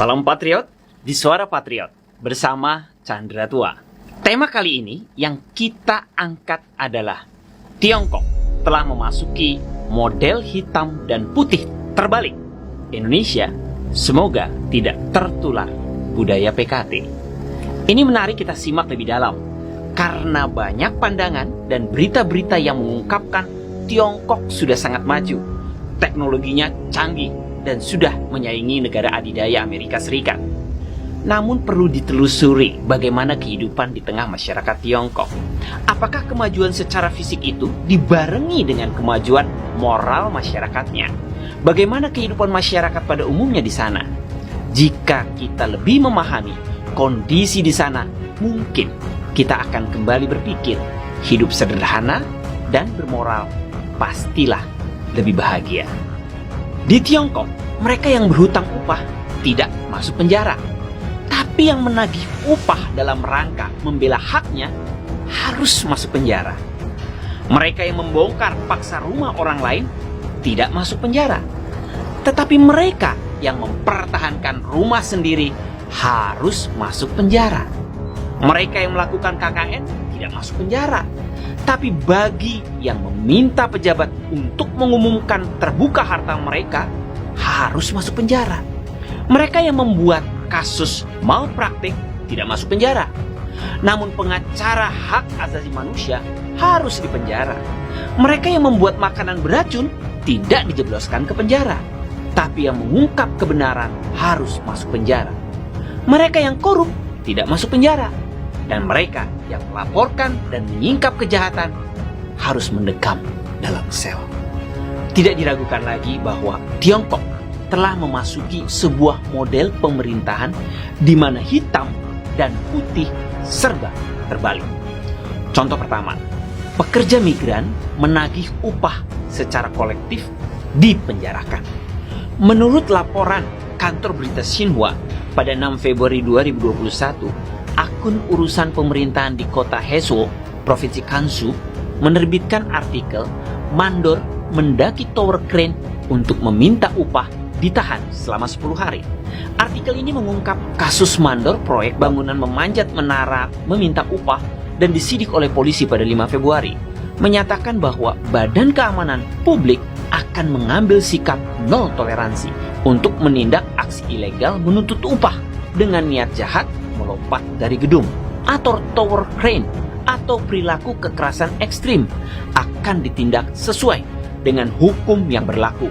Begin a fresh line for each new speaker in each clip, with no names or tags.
Salam Patriot di Suara Patriot bersama Chandra Tua. Tema kali ini yang kita angkat adalah Tiongkok telah memasuki model hitam dan putih terbalik. Indonesia semoga tidak tertular budaya PKT. Ini menarik kita simak lebih dalam karena banyak pandangan dan berita-berita yang mengungkapkan Tiongkok sudah sangat maju, teknologinya canggih dan sudah menyaingi negara adidaya Amerika Serikat. Namun perlu ditelusuri bagaimana kehidupan di tengah masyarakat Tiongkok. Apakah kemajuan secara fisik itu dibarengi dengan kemajuan moral masyarakatnya? Bagaimana kehidupan masyarakat pada umumnya di sana? Jika kita lebih memahami kondisi di sana, mungkin kita akan kembali berpikir hidup sederhana dan bermoral pastilah lebih bahagia. Di Tiongkok, mereka yang berhutang upah tidak masuk penjara. Tapi yang menagih upah dalam rangka membela haknya harus masuk penjara. Mereka yang membongkar paksa rumah orang lain tidak masuk penjara. Tetapi mereka yang mempertahankan rumah sendiri harus masuk penjara. Mereka yang melakukan KKN tidak masuk penjara. Tapi bagi yang meminta pejabat untuk mengumumkan terbuka harta mereka harus masuk penjara. Mereka yang membuat kasus malpraktik tidak masuk penjara. Namun pengacara hak asasi manusia harus dipenjara. Mereka yang membuat makanan beracun tidak dijebloskan ke penjara. Tapi yang mengungkap kebenaran harus masuk penjara. Mereka yang korup tidak masuk penjara. Dan mereka yang melaporkan dan menyingkap kejahatan harus mendekam dalam sel. Tidak diragukan lagi bahwa Tiongkok telah memasuki sebuah model pemerintahan di mana hitam dan putih serba terbalik. Contoh pertama, pekerja migran menagih upah secara kolektif dipenjarakan. Menurut laporan kantor berita Xinhua pada 6 Februari 2021, akun urusan pemerintahan di kota Hezhou, Provinsi Gansu, menerbitkan artikel mandor mendaki tower crane untuk meminta upah ditahan selama 10 hari. Artikel ini mengungkap kasus mandor proyek bangunan memanjat menara meminta upah dan disidik oleh polisi pada 5 Februari. Menyatakan bahwa Badan Keamanan Publik akan mengambil sikap nol toleransi untuk menindak aksi ilegal menuntut upah dengan niat jahat melompat dari gedung atau tower crane atau perilaku kekerasan ekstrim akan ditindak sesuai dengan hukum yang berlaku.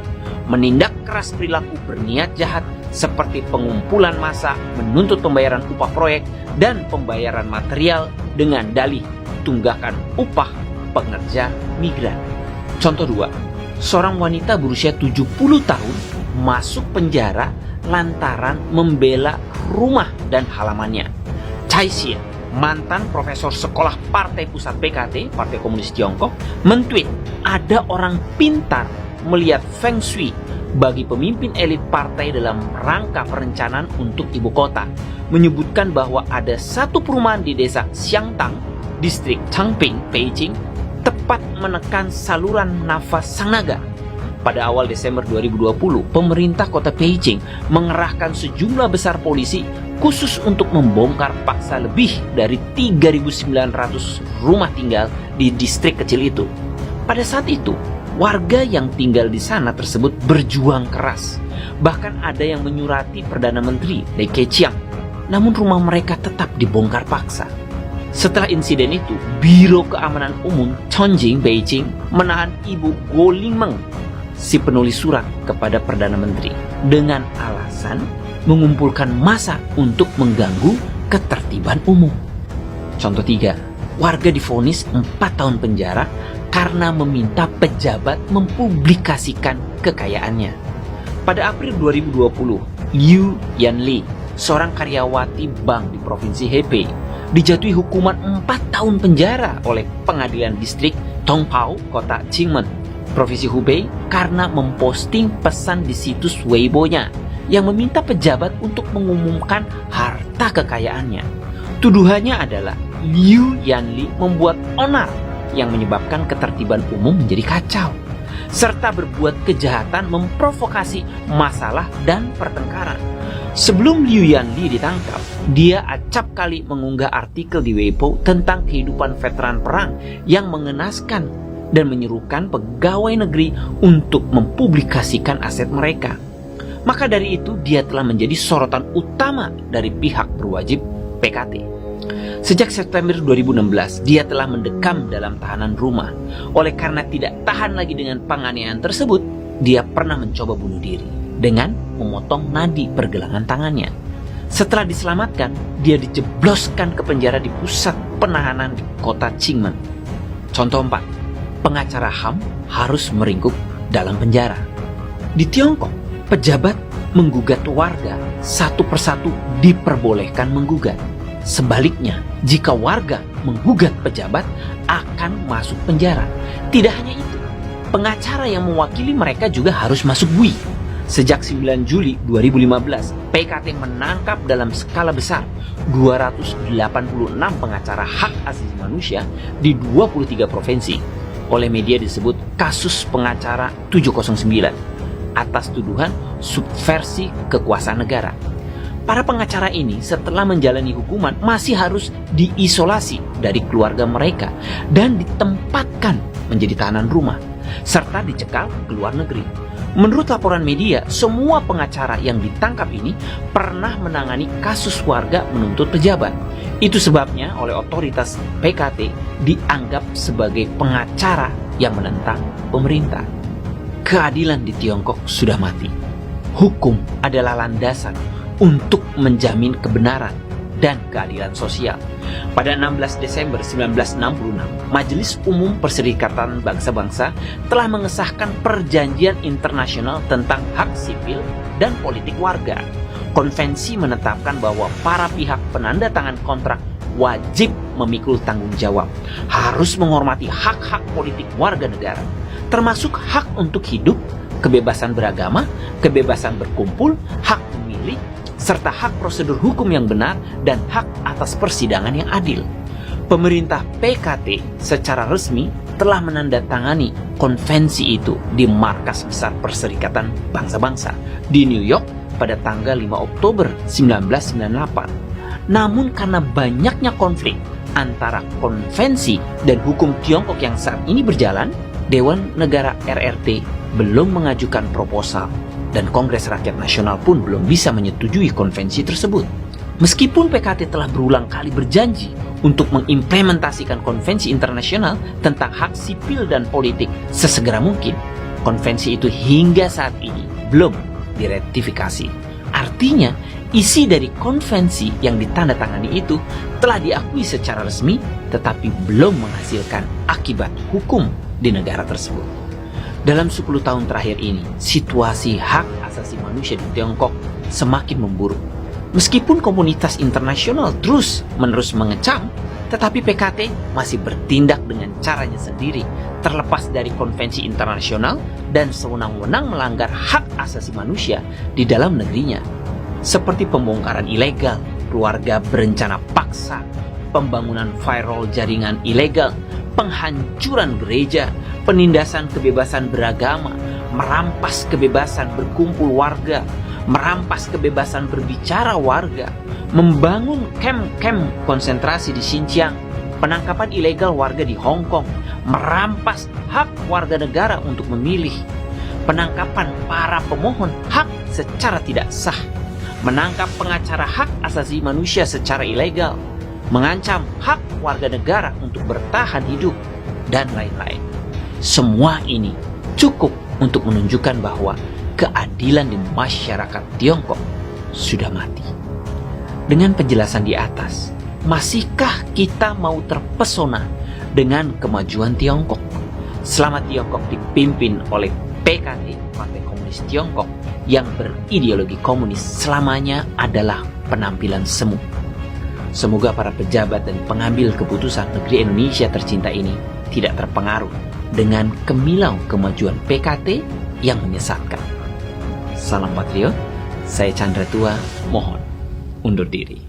Menindak keras perilaku berniat jahat seperti pengumpulan massa menuntut pembayaran upah proyek dan pembayaran material dengan dalih tunggakan upah pekerja migran. Contoh 2, seorang wanita berusia 70 tahun masuk penjara lantaran membela rumah dan halamannya. Chai Xie, mantan profesor sekolah Partai Pusat PKT, Partai Komunis Tiongkok, mentweet ada orang pintar melihat Feng Shui bagi pemimpin elit partai dalam rangka perencanaan untuk ibu kota, menyebutkan bahwa ada satu perumahan di desa Xiangtang, distrik Changping, Beijing, tepat menekan saluran nafas sang naga. Pada awal Desember 2020, pemerintah kota Beijing mengerahkan sejumlah besar polisi khusus untuk membongkar paksa lebih dari 3.900 rumah tinggal di distrik kecil itu. Pada saat itu, warga yang tinggal di sana tersebut berjuang keras. Bahkan ada yang menyurati Perdana Menteri Li Keqiang, namun rumah mereka tetap dibongkar paksa. Setelah insiden itu, Biro Keamanan Umum Chongqing Beijing menahan Ibu Guo Lingmeng, si penulis surat kepada Perdana Menteri, dengan alasan mengumpulkan massa untuk mengganggu ketertiban umum. Contoh 3, warga divonis 4 tahun penjara karena meminta pejabat mempublikasikan kekayaannya. Pada April 2020, Liu Yanli, seorang karyawati bank di Provinsi Hebei, dijatuhi hukuman 4 tahun penjara oleh Pengadilan Distrik Tongpao, Kota Qingmen, Provinsi Hubei, karena memposting pesan di situs Weibo-nya yang meminta pejabat untuk mengumumkan harta kekayaannya. Tuduhannya adalah Liu Yanli membuat onar yang menyebabkan ketertiban umum menjadi kacau. serta berbuat kejahatan memprovokasi masalah dan pertengkaran. Sebelum Liu Yanli ditangkap, dia acap kali mengunggah artikel di Weibo tentang kehidupan veteran perang yang mengenaskan dan menyerukan pegawai negeri untuk mempublikasikan aset mereka. Maka dari itu dia telah menjadi sorotan utama dari pihak berwajib PKT. Sejak September 2016, dia telah mendekam dalam tahanan rumah. Oleh karena tidak tahan lagi dengan penganiayaan tersebut, dia pernah mencoba bunuh diri dengan memotong nadi pergelangan tangannya. Setelah diselamatkan, dia dijebloskan ke penjara di pusat penahanan di kota Qingmen. Contoh 4, pengacara HAM harus meringkuk dalam penjara. Di Tiongkok, pejabat menggugat warga satu persatu diperbolehkan menggugat. Sebaliknya, jika warga menggugat pejabat akan masuk penjara. Tidak hanya itu, pengacara yang mewakili mereka juga harus masuk bui. Sejak 9 Juli 2015, PKT menangkap dalam skala besar 286 pengacara hak asasi manusia di 23 provinsi. Oleh media disebut kasus pengacara 709 atas tuduhan subversi kekuasaan negara. Para pengacara ini setelah menjalani hukuman masih harus diisolasi dari keluarga mereka dan ditempatkan menjadi tahanan rumah serta dicekal ke luar negeri. Menurut laporan media, semua pengacara yang ditangkap ini pernah menangani kasus warga menuntut pejabat. Itu sebabnya oleh otoritas PKT dianggap sebagai pengacara yang menentang pemerintah. Keadilan di Tiongkok sudah mati. Hukum adalah landasan untuk menjamin kebenaran dan keadilan sosial. Pada 16 Desember 1966, Majelis Umum Perserikatan Bangsa-Bangsa telah mengesahkan Perjanjian Internasional tentang Hak Sipil dan Politik Warga. Konvensi menetapkan bahwa para pihak penandatangan kontrak wajib memikul tanggung jawab, harus menghormati hak-hak politik warga negara, termasuk hak untuk hidup, kebebasan beragama, kebebasan berkumpul, hak memilih, serta hak prosedur hukum yang benar dan hak atas persidangan yang adil. Pemerintah PKT secara resmi telah menandatangani konvensi itu di Markas Besar Perserikatan Bangsa-Bangsa di New York pada tanggal 5 Oktober 1998. Namun karena banyaknya konflik antara konvensi dan hukum Tiongkok yang saat ini berjalan, Dewan Negara RRT belum mengajukan proposal dan Kongres Rakyat Nasional pun belum bisa menyetujui konvensi tersebut. Meskipun PKT telah berulang kali berjanji untuk mengimplementasikan konvensi internasional tentang hak sipil dan politik sesegera mungkin, konvensi itu hingga saat ini belum diratifikasi. Artinya, isi dari konvensi yang ditandatangani itu telah diakui secara resmi tetapi belum menghasilkan akibat hukum di negara tersebut. Dalam 10 tahun terakhir ini, situasi hak asasi manusia di Tiongkok semakin memburuk. Meskipun komunitas internasional terus-menerus mengecam, tetapi PKT masih bertindak dengan caranya sendiri, terlepas dari konvensi internasional dan sewenang-wenang melanggar hak asasi manusia di dalam negerinya. Seperti pembongkaran ilegal, keluarga berencana paksa, pembangunan firewall jaringan ilegal, penghancuran gereja, penindasan kebebasan beragama, merampas kebebasan berkumpul warga, merampas kebebasan berbicara warga, membangun kamp-kamp konsentrasi di Xinjiang, penangkapan ilegal warga di Hong Kong, merampas hak warga negara untuk memilih, penangkapan para pemohon hak secara tidak sah, menangkap pengacara hak asasi manusia secara ilegal, mengancam hak warga negara untuk bertahan hidup, dan lain-lain. Semua ini cukup untuk menunjukkan bahwa keadilan di masyarakat Tiongkok sudah mati. Dengan penjelasan di atas, masihkah kita mau terpesona dengan kemajuan Tiongkok? Selama Tiongkok dipimpin oleh PKT, Partai Komunis Tiongkok, yang berideologi komunis, selamanya adalah penampilan semu. Semoga para pejabat dan pengambil keputusan negeri Indonesia tercinta ini tidak terpengaruh dengan kemilau kemajuan PKT yang menyesatkan. Salam Patriot, saya Chandra Tua, mohon undur diri.